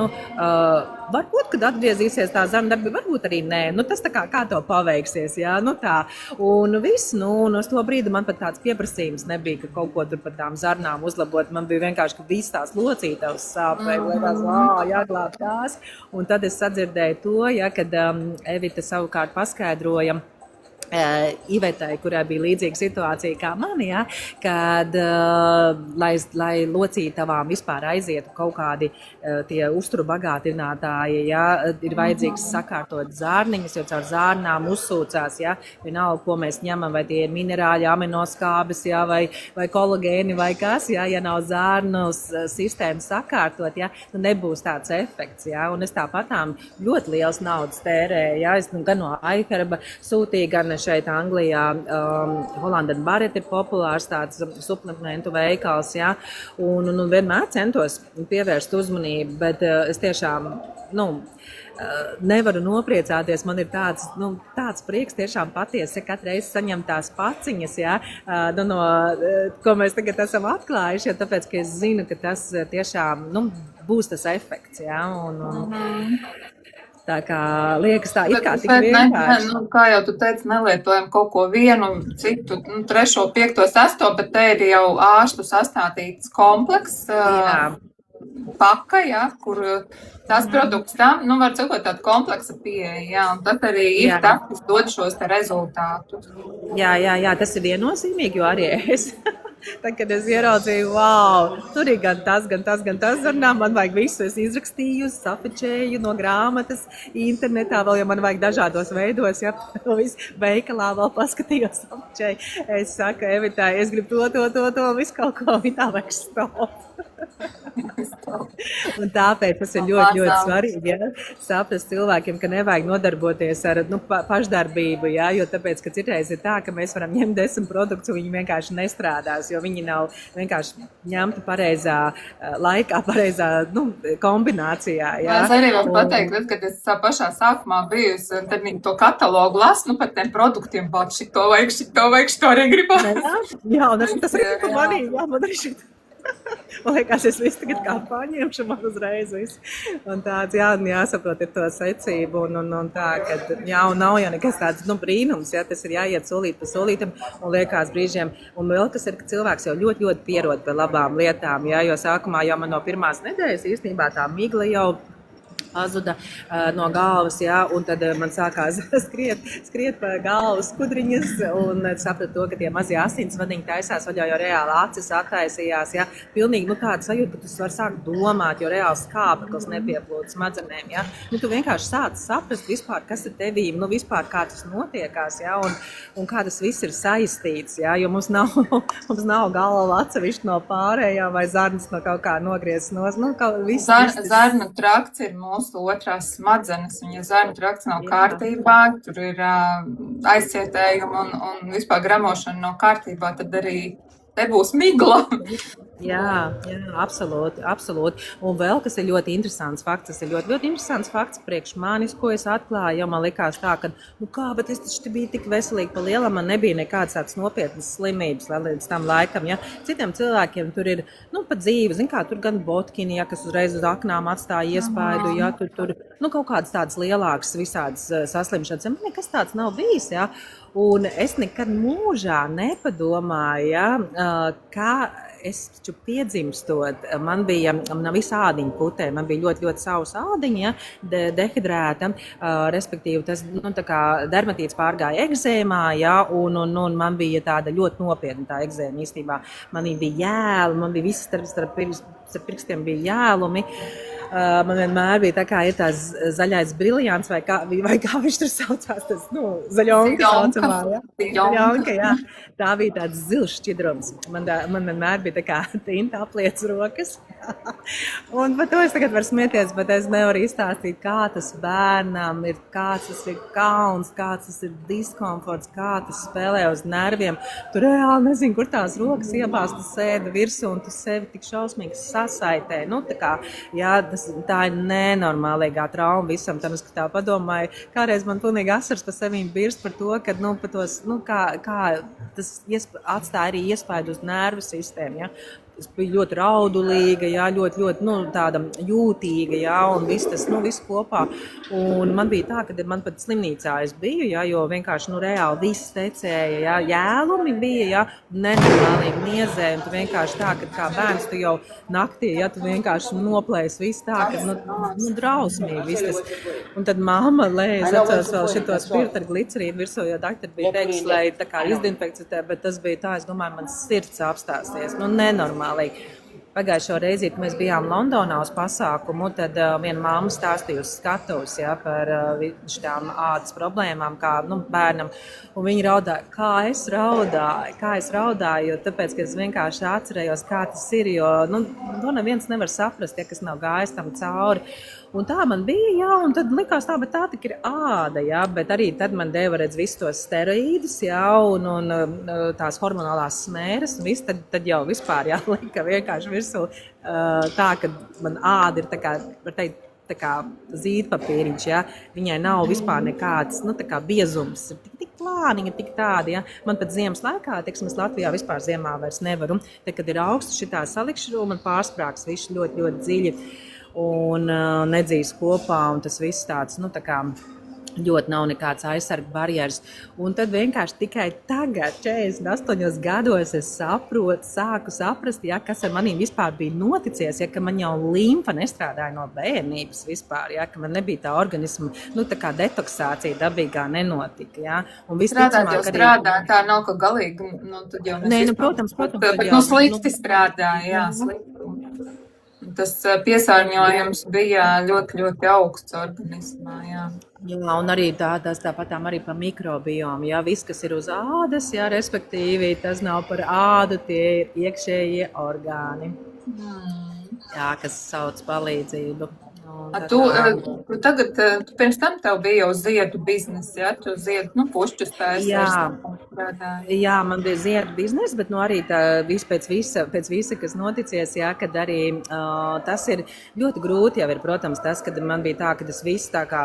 varbūt, kad atgriezīsies tā zarnu darbība, varbūt arī nē. Tas tā kā to paveiksies. Ja, tā. Un viss, un uz to brīdi man pat tāds pieprasījums nebija, ka kaut ko tur par tām zarnām uzlabot. Man bija vienkārši, ka viss tās locītavas sāpēja, liekas, jāglāb tās. Un tad es sadzirdēju to, ja, kad Evita savukārt paskaidroja Ivetai, kurai bija līdzīga situācija kā man, ja, kad, lai locītavām vispār aizietu kaut kādi tie uzturu bagātinātāji, ja, ir vajadzīgs sakārtot zārniņas, jo caur zārnām uzsūcās, ja, vienalga, ko mēs ņemam, vai tie ir minerāļi, aminoskābes, ja, vai kolagēni, vai kas, ja nav zārnu sistēma sakārtot, ja, nebūs tāds efekts, ja, un es tāpatām ļoti liels naudas tērēju, ja, es gan no iHerba sūtīju, gan šeit Anglijā Holland & Barrett ir populārs tāds suplementu veikals, ja, un vienmēr centos pievērst uzmanību, bet es tiešām, nevaru nopriecāties, man ir tāds prieks tiešām patiesi, ja katru reizi saņem tās paciņas, ja, ko mēs tagad esam atklājuši, ja, tāpēc, ka es zinu, ka tas tiešām, būs tas efekts, ja, tā kā liekas tā, it kā tik vienkārši. Kā jau tu teici, nelietojam kaut ko vienu, citu, 3., 5., 6., bet te ir jau ārstu sastādīts komplekss, paka, ja, kur tās produkts tam, var cikot tādu kompleksa pieeja, ja, un tas arī ir tas, kas dod šos te rezultātus. Jā, tas ir viennozīmīgi, jo arī es. Tad, kad es ieraudzīju, tur ir gan tas, zarnām, man vajag visu, es izrakstīju, safečēju no grāmatas, internetā, vēl, ja man vajag dažādos veidos, ja, veikalā vēl paskatījos, safečēju. Es saku, Evitai, es gribu to, visu kaut ko, tā vajag stop. Un tāpēc tas ir ļoti svarīgi, ja, saprast cilvēkiem, ka nevajag nodarboties ar pašdarbību, ja, jo tāpēc, ka citreiz ir tā, ka mēs varam ņemt 10 produktus un viņi vienkārši nestrādās, jo viņi nav vienkārši ņemti pareizā laikā, pareizā kombinācijā. Ja. Es arī varu pateikt, kad es pašā sākumā bijusi, un tad viņi to katalogu lasu, par tiem produktiem, šito arī gribu. Jā, un tas arī manī, man arī šito. Man liekas, es visu tagad kā paņemšu, man uzreiz visu. Un tāds, jāsaprot ir to secību, un tā, ka, un nav jau nekas tāds, brīnums, tas ir jāiet solīt pa solītam, un liekas brīžiem. Un vēl kas ir, ka cilvēks jau ļoti, ļoti pierod pie labām lietām, jo sākumā jau man no pirmās nedēļas īstenībā tā migla jau pazuda no galvas, un tad man sākās skriet pa galvas skudriņas, un sapratu to, ka tie mazie asinsvadiņi taisās, vaļā jau reāli acis attaisījās, pilnīgi, tāda sajūta, ka tu vari sākt domāt, jo reāli skābeklis nepieplūda smadzenēm, tu vienkārši sāc saprast vispār, kas ir tevīm, vispār kā tas notiekās, un kā tas viss ir saistīts, jo mums nav galva atsevišķi no pārējām, vai zarnas no kaut kā nogriezes nos, Zarnu trakts ir mūsu otrās smadzenes, un ja zarnu trakts nav kārtībā, tur ir aizcietējumi un vispār gramošana nav kārtībā, tad arī te būs migla. Jā, absolūti. Un vēl, kas ir ļoti interesants fakts, tas ir ļoti, ļoti interesants fakts priekš manis, ko es atklāju, jo man likās tā, ka, bet es taču biju tik veselīgi pa lielam, man nebija nekāds tāds nopietnas slimības vēl līdz tam laikam, Citiem cilvēkiem tur ir, pa dzīvi, tur gan botkini, kas uzreiz uz aknām atstāja iespaidu, tur kaut kādas tādas lielākas visādas saslimšanas, man nekas tāds nav bijis, Un es nekad mūžā nepadomāju, kā es taču piedzimstot, man visu ādiņu putē, man bija ļoti, ļoti sausa ādiņa, dehidrēta, respektīvi tas, tā kā dermatīts pārgāja egzēmā, un man bija tāda ļoti nopietna tā egzēma īstībā. Man bija jēla, man bija viss starp ar pirkstiem bija jēlumi. Man vienmēr bija tā kā ir tās zaļais briljants, vai kā viņš tur saucās, tas, zaļonka saucamā, ja? Zaļonka, jā. Tā bija tāds zils šķidrums. Man vienmēr bija tā kā tinta apliec rokas. Un par to es tagad varu smieties, bet es nevaru izstāstīt, kā tas bērnam ir, kāds tas ir kauns, kāds tas ir diskomforts, kā tas spēlē uz nerviem. Tu reāli nezini, kur tās rokas iebāz, tu sēdi virsū un tu sevi tik šausmīgi sasaitē. Tā kā, jā, tā ir nenormālīgā trauma visam. Tam es tā padomāju, kādreiz man pilnīgi asars pa sevīm birst par to, ka, pa tos, kā tas atstāja arī iespaidu uz nervu sistēmu, ja. Es biju ļoti raudulīga, jā, ļoti tāda jūtīga, jā, un viss tas, viss kopā. Un man bija tā, ka man pat slimnīcā es biju, jā, jo vienkārši, reāli viss tecēja, jā, jēlumi bija, jā, nenormālīgi niezēja, un tu vienkārši tā, ka kā bērns tu jau naktī, jā, tu vienkārši noplēs viss tā, ka, drausmīgi viss tas. Un tad mamma, es atceros vēl šito spirtu ar glicerīnu virsū, jo doktori bija teiks, lai tā kā izdinfekcitē, bet tas bija tā, es domāju, man sirds apstāsies, nenormāli. Pagājušo reizi, kad mēs bijām Londonā uz pasākumu, tad viena mamma stāstīja uz skatuves, ja, par šitām ādas problēmām, kā bērnam. Un viņa raudāja, kā es raudāju, jo tāpēc, ka es vienkārši atcerējos, kā tas ir, jo to neviens nevar saprast, ja, kas nav gājis tam cauri. Un tā man bija, jā, un tad likās tā, bet tā tik ir āda, jā, bet arī tad man deva visus tos steroīdus, jā, un tās hormonālās smēras, un viss, tad jau vispār, jā, lika vienkārši virsū tā, ka man āda ir tā kā, var teikt, tā kā zīdpapīriņš, jā, viņai nav vispār nekāds, tā kā biezums, tik plāniņa, tik tādi, jā. Man pat ziemas laikā, teiksim, es Latvijā vispār ziemā vairs nevaru, tad, kad ir augsts šitā salikšana, man pārsprāgs viss ļoti, ļoti dziļi. Un nedzīs kopā, un tas viss tāds, tā kā ļoti nav nekāds aizsarga barjeras. Un tad vienkārši tikai tagad, 48 gados, es sāku saprast, ja, kas ar maniem vispār bija noticies, ja, ka man jau limfa nestrādāja no bērnības vispār, ja, ka man nebija tā organisma, tā kā detoksācija dabīgā nenotika. Ja. Un strādā, tā nav, ka galīgi, tad jau mēs vispār... Protams. Bet slikti strādāja, jā, slikti. Tas piesārņojums bija ļoti, ļoti augsts organismā, jā. Jā, un arī tāpatām arī par mikrobiomu, jā, viss, kas ir uz ādas, jā, respektīvi, tas nav par ādu, tie ir iekšējie orgāni, jā, kas sauc palīdzību. Tu pirms tam tev bija jau ziedu biznes, ja? Tu ziedu, pušķus taisīji. Jā, man bija ziedu biznes, bet arī pēc visa, kas noticies, jā, kad arī tas ir ļoti grūti jau ir, protams, tas, kad man bija tā, ka es viss tā kā,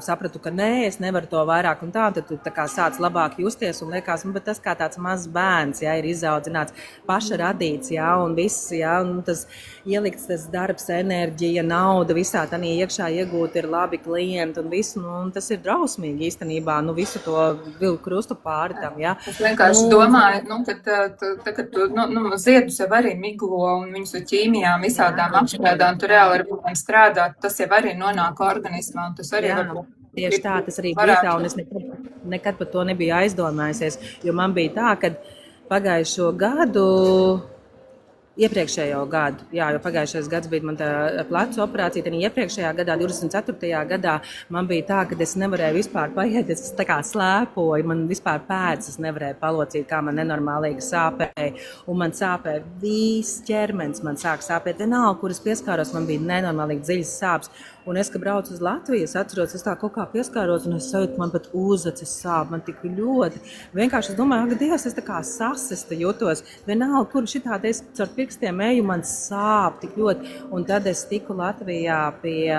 sapratu, ka nē, es nevaru to vairāk un tā, tad tu tā kā sāc labāk justies un liekas, bet tas kā tāds mazs bērns, jā, ir izaudzināts, paša radīts, jā, un viss, jā, un tas ielikts tas darbs, enerģija, nauda, visā tanī iekšā iegūt ir labi klienti un visu, un tas ir drausmīgi īstenībā, visu to vilku krustu pāri tam, jā. Es vienkārši domāju, kad tu, ziedus jau arī miglo un viņus ar ķīmijām visādām apšķēdām, tu reāli ar viņiem strādāt, tas jau arī nonāk organismā, un tas arī jā. Tieši tā, tas arī bija tā, un es nekad par to nebiju aizdomājusies, jo man bija tā, ka pagājušo gadu, iepriekšējo gadu, jā, jo pagājušais gads bija man tā plecu operācija, tad iepriekšējā gadā, 24. gadā, man bija tā, ka es nevarēju vispār paiet, es tā kā slēpoju, man vispār pēdas nevarēja palocīt, kā man nenormālīgi sāpēja, un man sāpēja viss ķermenis, man sāk sāpēt, vienalga, kur es pieskāros, man bija nenormālīgi dziļas sāpes. Un es, kad braucu uz Latviju, es atceros, es tā kaut kā pieskāros, un es sajūtu, man pat uzacis sāp, man tik ļoti. Vienkārši es domāju, ka Dievs, es tā kā sasista jūtos. Vienalga, kur šitādi es caur pirkstiem eju, man sāp tik ļoti. Un tad es tiku Latvijā pie...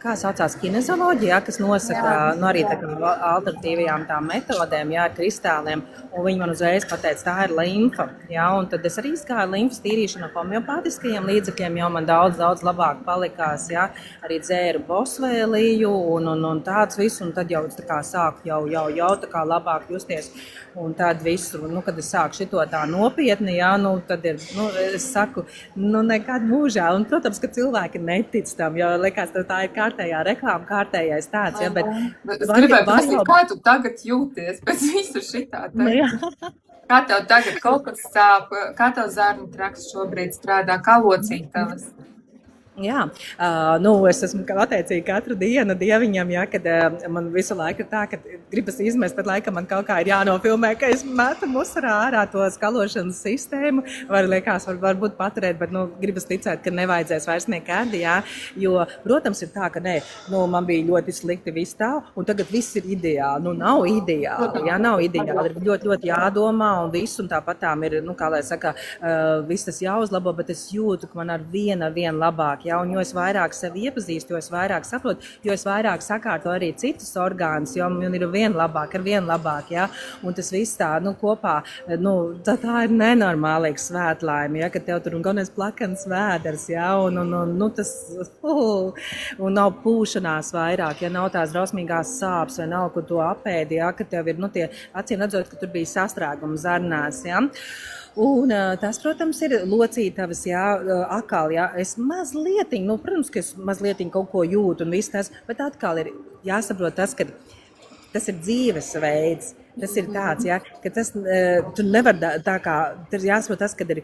kā saucās kinezoloģija, kas nosaka arī tā kā alternatīvajām tām metodēm, jā, kristāliem, un viņi man uzreiz pateica, tā ir limfa, jā, un tad es arī izgāju limfas tīrīšanu no homeopātiskajiem līdzekļiem, jau man daudz labāk palikās, jā, arī dzēru bosvēliju un tāds viss, un tad jau tā kā sāku jau tā kā labāk justies, un tad visu, kad es sāku šito tā nopietni, jā, tad ir, es saku, nekad mūžā, un, protams, ka cilvēki netic tam, jo liekas, tā ir kārtējā reklāma, kārtējais tāds, ja, bet Es gribēju prasīt, kā tu tagad jūties pēc visu šitā? Kā tev tagad kaut kas sāp, kā tev zarnu traks šobrīd strādā, kā locītavas? Jā, es esmu pateicīga katru dienu Dieviņam, ja, kad man visu laiku ir tā, ka gribas izmest, tad laikam man kaut kā ir jānofilmē, ka es metu musarā ārā to skalošanas sistēmu. Varbūt paturēt, bet gribas ticēt, ka nevajadzēs vairs nekad, jā, jo, protams, ir tā, ka man bija ļoti slikti viss tā, un tagad viss ir ideāli. Nav ideāli, jā, nav ideāli. Ir ļoti, ļoti jādomā un viss, un tāpat tām ir, kā lai saka, viss tas jāuzlabo, bet es jūtu, ka man ar vienu labāk. Ja, un jo es vairāk sevi iepazīstu, jo es vairāk saprotu, jo es vairāk sakārto arī citus orgānus, jo man ir vien labāk, ja, un tas viss tā, kopā, tā ir nenormālīga svētlaime, ja, ka tev tur un galvenais plakans vēders, ja, un tas, un nav pūšanās vairāk, ja nav tās drausmīgās sāpes, vai nav, kur to apēdi, ja, ka tev ir, tie acīm redzot, ka tur bija sastrēguma zarnās, ja. Un tas, protams, ir locītavas, jā, atkal, jā, es mazlietiņ, protams, ka es mazlietiņ kaut ko jūtu un viss tas, bet atkal ir jāsaprot tas, ka tas ir dzīvesveids. Tas ir tāds, ja, ka tas, tu nevar tā kā, tur jāsaprot tas, ka ir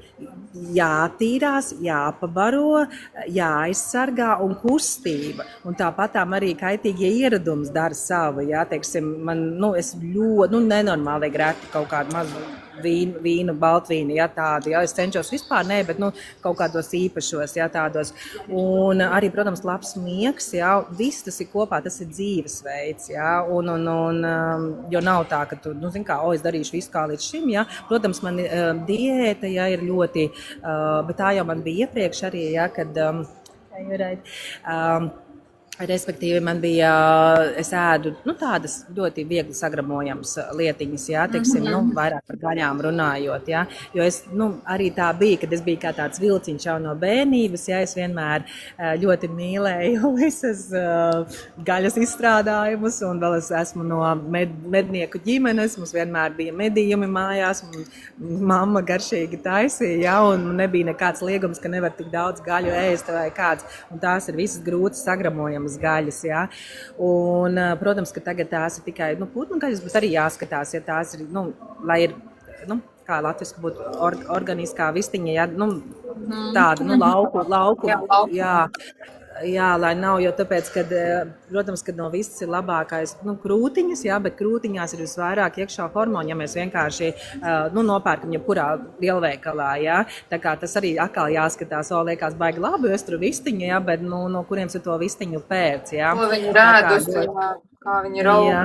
jātīrās, jāpabaro, jāaizsargā un kustība. Un tāpatām arī kaitīgie ieradums dara savu, jā, teiksim, es ļoti, nenormāli grēti kaut kādu mazu vīnu, baltvīnu, jā, tādu, jā, es cenšos vispār, bet, kaut kādos īpašos, jā, tādos. Un arī, protams, labs miegs, jā, viss tas ir kopā, tas ir dzīvesveids, jā, jo nav tā, ka tu, zini kā, es darīšu visu kā līdz šim, jā. Protams, man diēta, jā, ir ļoti, bet tā jau man bija iepriekš arī, jā, kad, respektīvi, man bija, es ēdu, tādas ļoti viegli sagramojamas lietiņas, jā, teiksim, vairāk par gaļām runājot, jā, jo es, arī tā bija, kad es biju kā tāds vilciņš jau no bērnības, jā, es vienmēr ļoti mīlēju visas gaļas izstrādājumus, un vēl es esmu no mednieku ģimenes, mums vienmēr bija medījumi mājās, mamma garšīgi taisīja, jā, un nebija nekāds liegums, ka nevar tik daudz gaļu ēst vai kāds, un tās ir visas grūti sagramojamas gaļas, jā. Un, protams, ka tagad tās ir tikai, putnu gaļas, bet arī jāskatās, ja tās ir, lai ir, kā latviski būtu organiskā vistiņa, jā, tāda, lauku, jā, lai nav, jo tāpēc, kad, protams, kad no vistas ir labākais, krūtiņas, jā, bet krūtiņās ir visvairāk iekšā hormoni, ja mēs vienkārši, nopērkam jebkurā lielveikalā, jā, tā kā tas arī atkal jāskatās, liekas baigi labi, es tur vistiņu, jā, bet, no kuriems ir to vistiņu pēc, jā. Ko viņi rēdusi, kā viņi rauga. Jā,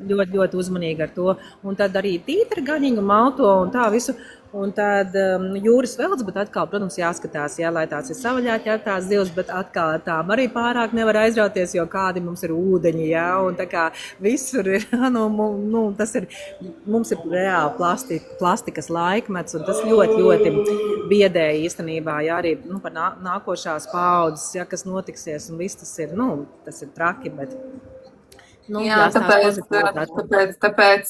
ļoti, ļoti uzmanīgi ar to, un tad arī tītri gaņiņu malto un tā visu. Un tad jūras velds, bet atkal, protams, jāskatās, jā, lai tās ir savaļā ķertās zivs, bet atkal ar tām arī pārāk nevar aizrauties, jo kādi mums ir ūdeņi, jā, un tā kā visur ir, tas ir, mums ir reāli plastikas laikmets, un tas ļoti, ļoti biedēja īstenībā, jā, arī, par nākošās paaudzes, jā, kas notiksies, un viss tas ir, tas ir traki, bet... Jā, tāpēc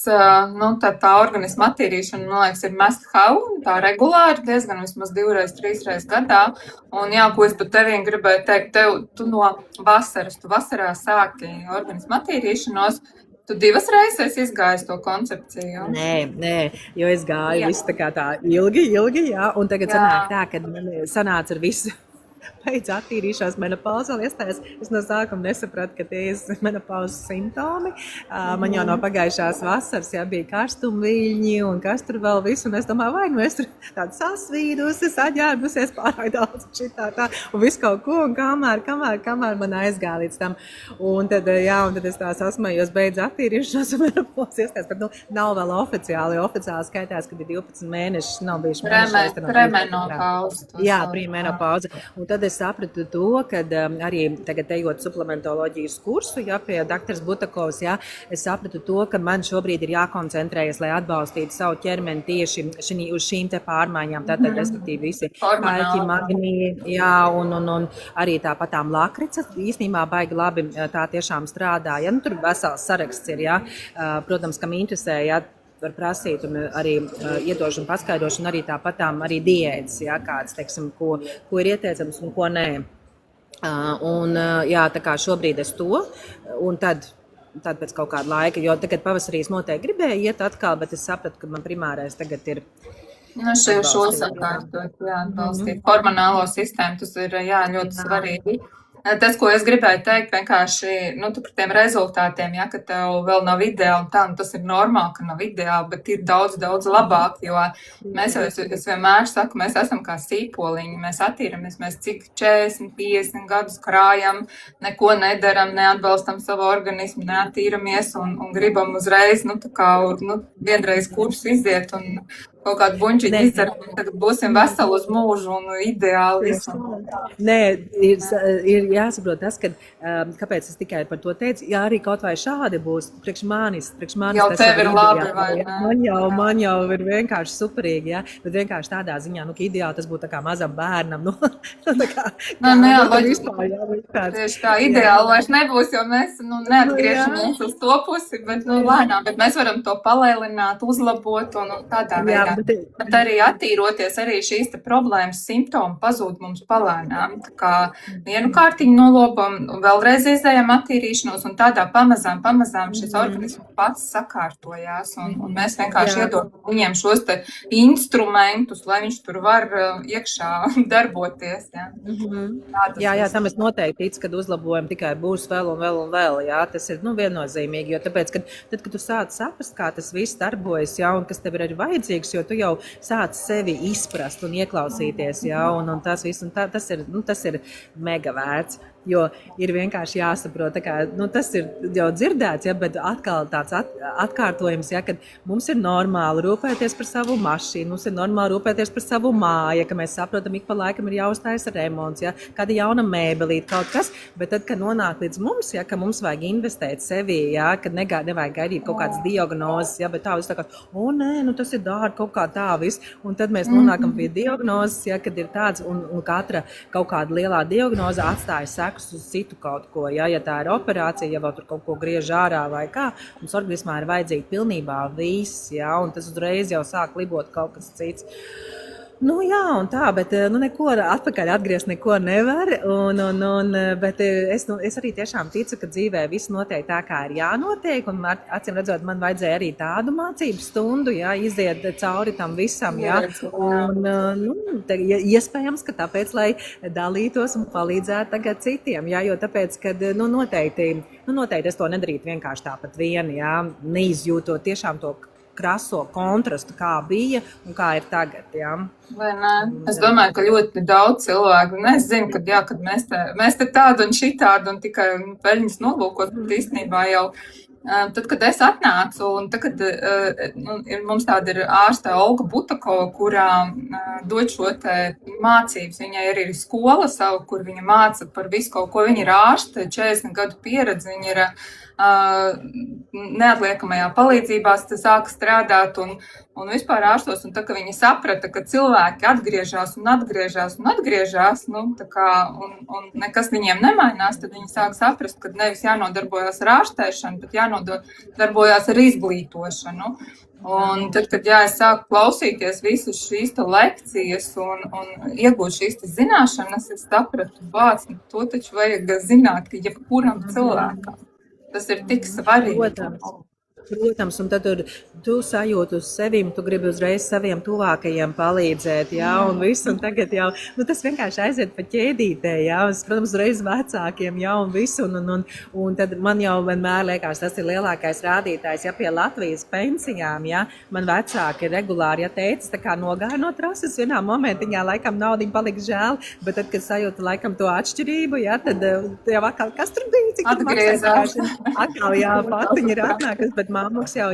tā organisma attīrīšana, man liekas, ir must have, tā regulāri, diezgan vismaz 2-3 gadā. Un jā, ko es pat teviem gribēju teikt, tu no vasaras, tu vasarā sāki organisma attīrīšanos, tu 2 reizes izgājies to koncepciju? Nē, jo es gāju visu tā ilgi, jā, un tagad sanāk tā, kad man sanāca ar visu. Pēc attīrīšanās menopauze vēl iestājās. Es no sākuma nesapratu, ka tie ir menopauzes simptomi. Man jau no pagājušās vasaras bija karstumviļņi un kas tur vēl visu. Un es domāju, vai es tur tādu sasvīdusi, saģērbusies pārāk daudz šitā tā. Un visu kaut ko, un kamēr man aizgāja līdz tam. Un tad es tā sasmējos, beidz attīrīšanās un menopauze iestājās. Bet nav vēl oficiāli skaitās, kad ir 12 mēneši. Nav bijuši mēneši. Premenopauze. Jā, premenopauze. Un tad es sapratu to, ka arī tagad ejot suplementoloģijas kursu, jā, pie doktoras Butakovas, jā, es sapratu to, ka man šobrīd ir jākoncentrējas, lai atbalstītu savu ķermeni tieši uz šīm te pārmaiņām, tātad, respektīvi visi kaļķi, magnīji, jā, un arī tāpatām lakrica, īstenībā baigi labi tā tiešām strādā, ja, tur vesels saraksts ir, jā, protams, kam interesē, jā, var prasīt un arī iedošanu, paskaidrošanu, arī tāpatām arī diētas, jā, kāds, teiksim, ko ir ieteicams un ko nē. Jā, tā kā šobrīd es to, un tad pēc kaut kāda laika, jo tagad pavasarī es noteikti gribēju iet atkal, bet es sapratu, ka man primārais tagad ir Šo sakārtot, atbalstīt hormonālo sistēmu, tas ir ļoti svarīgi. Tas, ko es gribēju teikt, vienkārši, tu par tiem rezultātiem, ka tev vēl nav ideāli, tas ir normāli, ka nav ideāli, bet ir daudz, daudz labāk, jo mēs jau, es vienmēr saku, mēs esam kā sīpoliņi, mēs attīramies, mēs cik 40, 50 gadus krājam, neko nedaram, neatbalstam savu organismu, neattīramies un gribam uzreiz, vienreiz kursu iziet un kaut kādu buņķiņu izdarām, tagad būsim veseli uz mūžu un ideāli. Nē, ir jāsaprot tas, kāpēc es tikai par to teicu. Jā, arī kaut vai šādi būs priekš manis. Jau tev ir labi, vai ne? Man jau ir vienkārši superīgi, jā. Bet vienkārši tādā ziņā, ka ideāli tas būtu tā kā mazam bērnam. Tieši tā, ideāli vairs nebūs, jo mēs neatgriežamies uz to pusi, bet lēnām. Bet mēs varam to palēlināt, uzlabot un tādā veidā. Bet arī attīroties, arī šīs problēmas simptomi pazūd mums palēnām. Tā kā vienu kārtiņu nolobam, vēlreiz izējam attīrīšanos un tādā pamazām šis organisms pats sakārtojās. Un mēs vienkārši iedodam viņiem šos te instrumentus, lai viņš tur var iekšā darboties. Jā, tam es noteikti ticu, kad uzlabojumi tikai būs vēl un vēl un vēl. Jā, tas ir viennozīmīgi, jo tāpēc, kad tu sāc saprast, kā tas viss darbojas, jā, un kas tev ir arī vajadzīgs, jo tu jau sāc sevi izprast un ieklausīties, jā, un tas viss, un tas ir mega vērts. Jo ir vienkārši jāsaprot, tas ir jau dzirdēts, bet atkal tāds atkārtojums, kad mums ir normāli rūpēties par savu mašīnu, mums ir normāli rūpēties par savu māju, ka mēs saprotam, ik pa laikam ir jāuztājas remonts, kāda jauna mēbelīte, kaut kas, bet tad, kad nonāk līdz mums, ka mums vajag investēt sevī, kad nevajag gaidīt kaut kādas diagnozes, bet tā viss tā kā, tas ir dārgi, kaut kā tā viss, un tad mēs nonākam pie diagnozes, kad ir tāds, un katra kaut kāda lielā diagnoze atstāja uz citu kaut ko, ja tā ir operācija, ja vēl tur kaut ko griež ārā vai kā, mums organismā ir vajadzīgi pilnībā viss, un tas uzreiz jau sāk libot kaut kas cits. Jā, un tā, bet neko atpakaļ atgriezt neko nevar, bet es arī tiešām ticu, ka dzīvē viss notiek tā, kā ir jānotiek, un acīm redzot, man vajadzēja arī tādu mācību stundu, iziet cauri tam visam, un iespējams, ka tāpēc, lai dalītos un palīdzētu tagad citiem, jo tāpēc, kad noteikti es to nedarītu vienkārši tāpat vien, neizjūtot tiešām to kraso kontrastu, kā bija un kā ir tagad. Vai ne? Es domāju, ka ļoti daudz cilvēku, es zinu, kad mēs te tādu un šitādu un tikai peļņas nolūkot, bet īstenībā jau tad, kad es atnācu, un tagad mums tāda ir ārste Olga Butakova, kurā dod šo te mācības. Viņai arī ir skola savu, kur viņa māca par visu kaut ko. Viņa ir ārste, 40 gadu pieredze, viņa ir neatliekamajā palīdzībā sāka strādāt un vispār ārstos. Un tā, ka viņi saprata, ka cilvēki atgriežas, un nekas viņiem nemainās, tad viņi sāk saprast, ka nevis jānodarbojas ar ārstēšanu, bet jānodarbojas ar izglītošanu. Un tad, kad es sāku klausīties visas šīs lekcijas un iegūt šīs zināšanas, es sapratu, to taču vajag zināt, ka jebkuram cilvēkam. Tas ir tik svarīgi. Protams, un tad tu sajūti uz sevim, tu gribi uzreiz saviem tuvākajiem palīdzēt, un viss, un tagad jau, tas vienkārši aiziet pa ķēdītē, protams, uzreiz vecākiem, un viss, un tad man jau vienmēr liekas, tas ir lielākais rādītājs, pie Latvijas pensijām, man vecāki regulāri, teica, tā kā nogāja no trases, vienā momentiņā, laikam, naudiņa palika žēl, bet tad, kad sajūta, laikam, to atšķirību, tad jau atkal, kas tur bija, cik atgriezās. Atkal, patiņa ir atnākas, bet māmuks jau,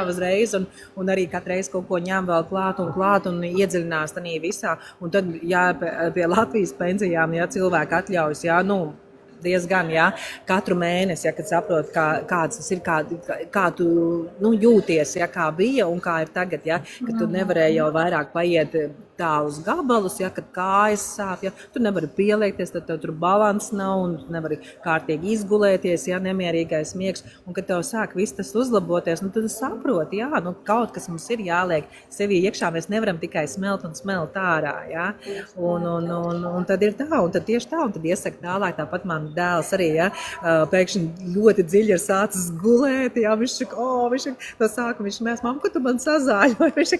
uzreiz, un arī katreiz kaut ko ņem vēl klāt un iedziļinās tanī visā. Un tad, pie Latvijas pensijām, cilvēki atļaujas, diezgan, katru mēnesi, kad saprot, kāds tas ir, kā tu jūties, kā bija un kā ir tagad, ka tu nevarēji jau vairāk paiet tālus gabalus, ja, kad kājas sāp, ja, tu nevari pieliekties, tad tev tur balans nav un tu nevari kārtīgi izgulēties, ja, nemierīgais miegs, un kad tev sāk viss tas uzlaboties, nu, tad tu saproti, jā, nu, kaut kas mums ir jāliek sevī iekšā, mēs nevaram tikai smelt un smelt ārā, ja, un tad ir tā, un tad tieši tā, un tad iesaka tālāk, tāpat man dēls arī, ja, pēkšņi ļoti dziļi ir sācis gulēt, ja, viņš no sākuma viņš mēs, mamma, ko tu man sazāļoji, viņš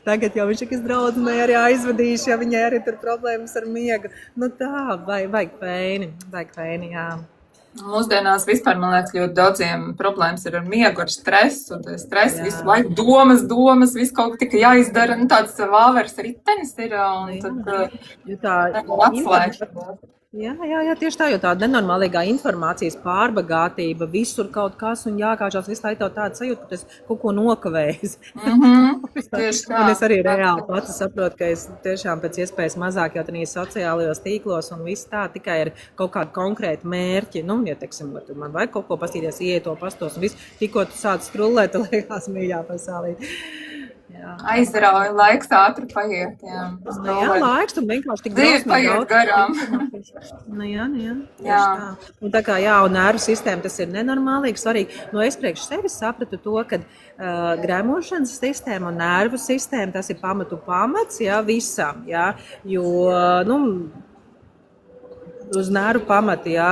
tagad jau viņš ir draudzenē arī aizvadījuši, ja viņai arī tur problēmas ar miegu. Nu tā, vajag feini, jā. Mūsdienās vispār, man liekas, ļoti daudziem problēmas ir ar miegu, ar stresu, un stress, Jā. visu laiku domas, visu kaut kā tika jāizdara, nu tāds vāvers ritenis ir, un tad Jo tā atslēgšana. Jā, tieši tā, jo tā nenormālīgā informācijas pārbagātība, visur kaut kas un jākāžās, visu laiku tev tāda sajūta, ka tu esi kaut ko nokavējis. Tieši tā. Un es arī reāli pati saprotu, ka es tiešām pēc iespējas mazāk jau tādīs sociālajos tīklos un viss tā tikai ir kaut kādi konkrēti mērķi. Nu, ja, teiksim, man vajag kaut ko pastīties, ieiet to pastos un viss, tikko tu sāc skrullēt, tu liekas mīļā pasaulī. Aizrauja, laiks ātri paiet, jā. Jā, laiks, un vienkārši tik Dzīve paiet garām. Jā. Jā. Un tā kā, jā, un nervu sistēma, tas ir nenormālīgi svarīgi. No es priekš sevis sapratu to, ka gremošanas sistēma un nervu sistēma, tas ir pamats, jā, visam, jā, jo, nu, uz nervu pamata, jā,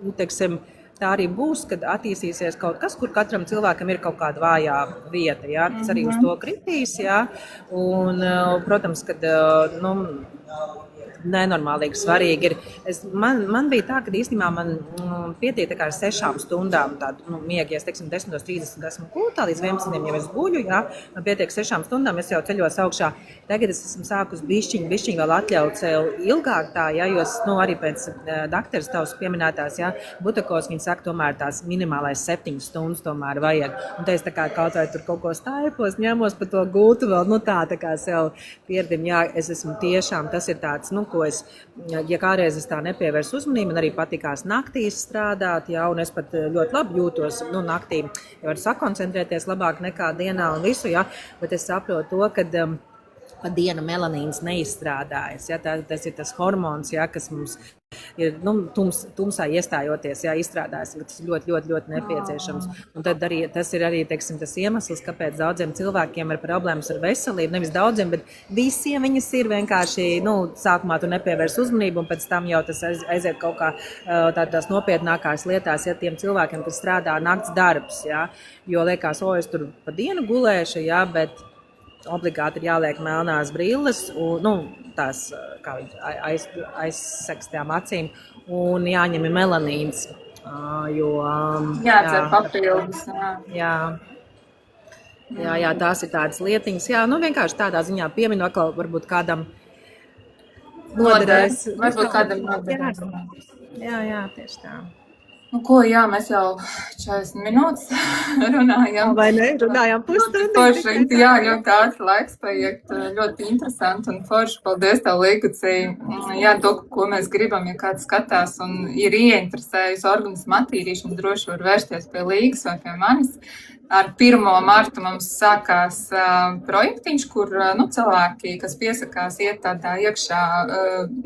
nu, teiksim, tā arī būs, kad attīstīsies kaut kas, kur katram cilvēkam ir kaut kāda vājā vieta, jā, kas arī uz to kritīs, jā, un, protams, kad, nu, nenormālīgi svarīgi ir. Man bija tā, ka īstenībā man pietiek ar 6 stundām tādu, nu, miegu, ja es, teiksim, 10:30 esmu gultā, līdz 11, ja es guļu, jā, man pietiek 6 stundām, es jau ceļos augšā. Tagad es esmu sākus bišķiņ vēl atļaut sev ilgāk tā, jā, jo, nu, arī pēc dakteres tavas pieminētās, jā, Butakos, viņi saka, tomēr tās minimālais 7 stundas tomēr vajag. Un te es tā kā kaut vai tur kaut ko staipos, ņemos pa to gultu vēl, nu tā kā sev pierdim, jā, es esmu tiešām, tas ir tāds, nu, ko es, ja kādreiz es tā nepievērsu uzmanību, man arī patikās naktīs strādāt, jā, un es pat ļoti labi jūtos, nu, naktī, ja varu sakoncentrēties labāk nekā dienā un visu, jā, bet es saprotu to, ka pa dienu melanīns neizstrādājas, jā, tas ir tas hormons, jā, kas mums ir, nu, tumsā iestājoties, jā, izstrādājas, ka tas ir ļoti nepieciešams. Un tad arī, tas ir arī, teiksim, tas iemesls, kāpēc daudziem cilvēkiem ir problēmas ar veselību, nevis daudziem, bet visiem viņas ir vienkārši, nu, sākumā tu nepievērs uzmanību, un pēc tam jau tas aiziet kaut kā tādās nopietnākās lietās, ja tiem cilvēkiem, kas strādā nakts darbs, jā, jo liekas, es tur pa dienu gulēšu, jā, bet obligāti ir jāliek melnās brilles, un, nu, tās kā aizsegs tām acīm, un jāņem melanīns, jo... Jāatcer papildus, jā. Jā, tās ir tādas lietiņas, jā, nu vienkārši tādā ziņā pieminu, atkal varbūt kādam noderēs. Varbūt kādam noderēs. Jā, tieši tā. Nu, ko, jā, mēs jau 40 minūtes runājām. Vai ne? Runājām pusstundu. Forši, jā, ļoti ātri laiks paiet, ļoti interesanti un forši. Paldies tev, Līkucī. Jā, to, ko mēs gribam, ja kāds skatās un ir ieinteresējusi organismu attīrīšanu, droši var vērsties pie Līgas vai pie manis. Ar 1. martu mums sākās projektiņš, kur, nu, cilvēki, kas piesakās, iet tādā iekšā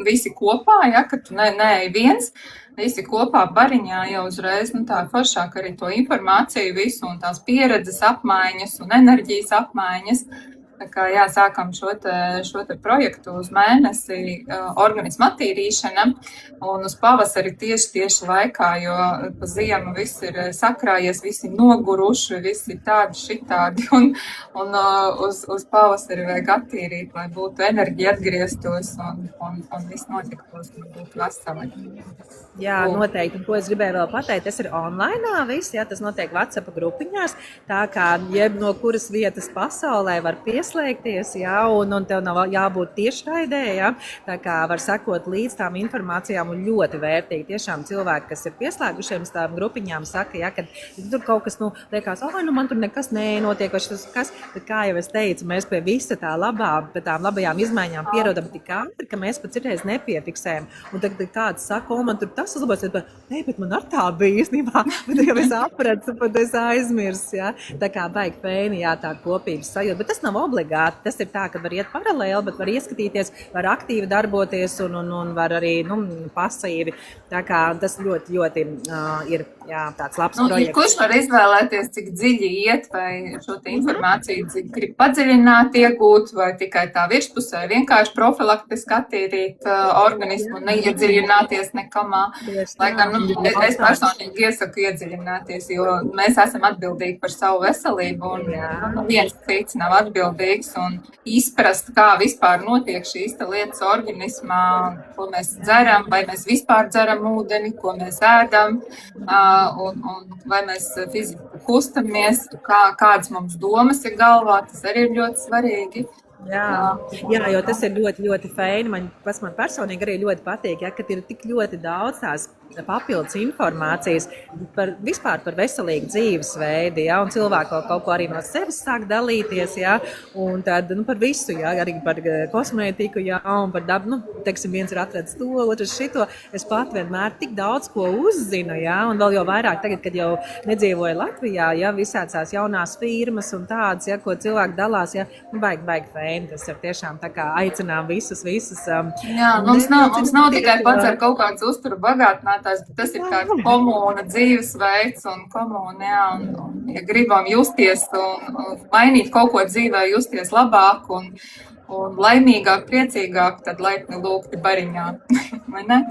visi kopā, ja, ka tu neej viens. Visi kopā bariņā jau uzreiz, nu, tā foršāk arī to informāciju visu un tās pieredzes apmaiņas un enerģijas apmaiņas. Tā kā, jā, sākam šo te projektu uz mēnesi organismu attīrīšana un uz pavasari tieši laikā, jo pa ziemu viss ir sakrājies, visi noguruši, visi tādi šitādi un uz pavasari vajag attīrīt, lai būtu enerģija atgrieztos un viss notiktos, lai būtu veseli. Jā, noteikti. Un, ko es gribēju vēl pateikt, tas ir online viss, jā, tas notiek WhatsApp grupiņās, tā kā jeb no kuras vietas pasaulē var pieslēgties, jā, un tev nav jābūt tiešraidē, jā, tā kā var sekot līdz tām informācijām un ļoti vērtīgi. Tiešām cilvēki, kas ir pieslēgušiem tām grupiņām, saka, jā, ka tur kaut kas, nu, liekas, nu man tur nekas nenotiek, vai šis kas, bet kā jau es teicu, mēs pie visa tā pie tām labajām izmaiņām pierodam tik ātri, ka mēs pat citreiz nepiefiksējam. Un tad kāds saka, man tur tas uzlabojas, bet man ar tā bija īstenībā, bet jau es apracu, pat es aizmirsu, jā. Tā kā baigi feini, jā, tā kopības sajūta, bet tas nav obligāti. obligāti. Tas ir tā, ka var iet paralēli, bet var ieskatīties, var aktīvi darboties un var arī pasīvi. Tā kā tas ļoti, ļoti ir tāds labs projekts. Kurš var izvēlēties, cik dziļi iet, vai šo te informāciju grib padziļināt, iegūt, vai tikai tā virspusē vienkārši profilaktiski attīrīt organismu un neiedziļināties nekamā. Lai gan es personīgi iesaku iedziļināties, jo mēs esam atbildīgi par savu veselību un viens cits nav atbildīgs un izprast, kā vispār notiek šīs lietas organismā, ko mēs dzeram, vai mēs vispār dzeram ūdeni, ko mēs ēdam, un vai mēs fiziski kustamies, kādas mums domas ir galvā, tas arī ir ļoti svarīgi. Jā, jo tas ir ļoti, ļoti feini. Man personīgi arī ļoti patīk, ka ir tik ļoti daudz tās papildus informācijas vispār par veselīgu dzīvesveidu, un cilvēku kaut ko arī no sevis sāk dalīties, un tad par visu, arī par kosmētiku, un par dabu, teiksim, viens ir atradis to, otrs šito. Es pat vienmēr tik daudz ko uzzinu, un vēl jau vairāk tagad, kad jau nedzīvoju Latvijā, visāds tās jaunās firmas un tādas, ko cilvēki dalās, baigi feini. Tas ir tiešām tā kā aicinām visus. Jā, mums nav tikai pats ar kaut kāds uzturu bagātinātājs, bet tas ir kā komūna dzīvesveids un komūna, un ja gribam justies un mainīt kaut ko dzīvē, justies labāk un laimīgāk, priecīgāk, tad laipni lūgti bariņā, vai ne?